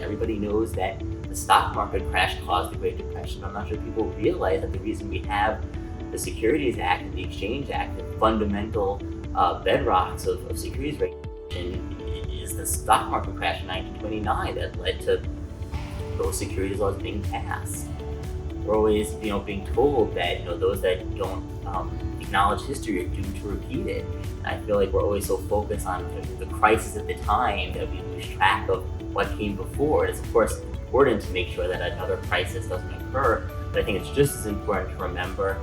Everybody knows that the stock market crash caused the Great Depression. I'm not sure people realize that the reason we have the Securities Act and the Exchange Act, the fundamental bedrocks of securities regulation, is the stock market crash in 1929 that led to those securities laws being passed. We're always, being told that, those that don't acknowledge history are doomed to repeat it. And I feel like we're always so focused on the crisis at the time that we lose track of what came before. It's of course important to make sure that another crisis doesn't occur, but I think it's just as important to remember,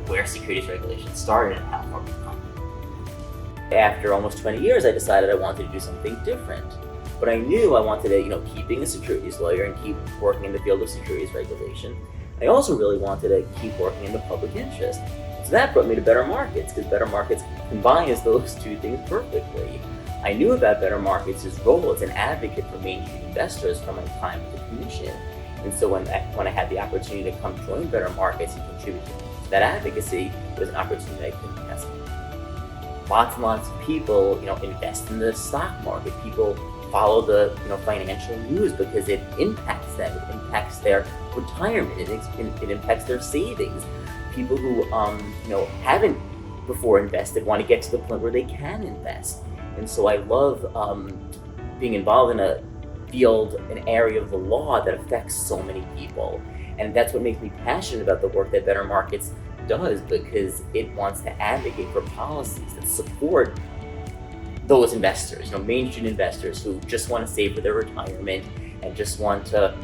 where securities regulation started and how far we've come. After almost 20 years, I decided I wanted to do something different. But I knew I wanted to, keep being a securities lawyer and keep working in the field of securities regulation. I also really wanted to keep working in the public interest. So that brought me to Better Markets, because Better Markets combines those two things perfectly. I knew about Better Markets' role as an advocate for Main Street investors from my time at the Commission. And so when I had the opportunity to come join Better Markets and contribute to that advocacy, it was an opportunity I couldn't pass up. Lots and lots of people, invest in the stock market. People follow the financial news because it impacts them. It impacts their retirement. It impacts their savings. People who haven't before invested want to get to the point where they can invest. And so I love being involved in a field, an area of the law that affects so many people. And that's what makes me passionate about the work that Better Markets does, because it wants to advocate for policies that support those investors, Main Street investors who just want to save for their retirement and just want to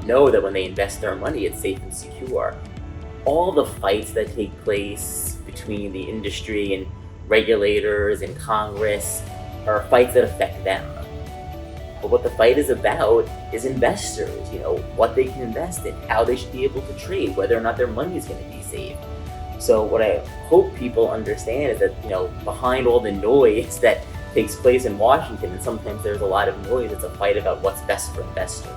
know that when they invest their money, it's safe and secure. All the fights that take place between the industry and regulators and Congress are fights that affect them. But what the fight is about is investors, what they can invest in, how they should be able to trade, whether or not their money is going to be saved. So what I hope people understand is that, behind all the noise that takes place in Washington, and sometimes there's a lot of noise, it's a fight about what's best for investors.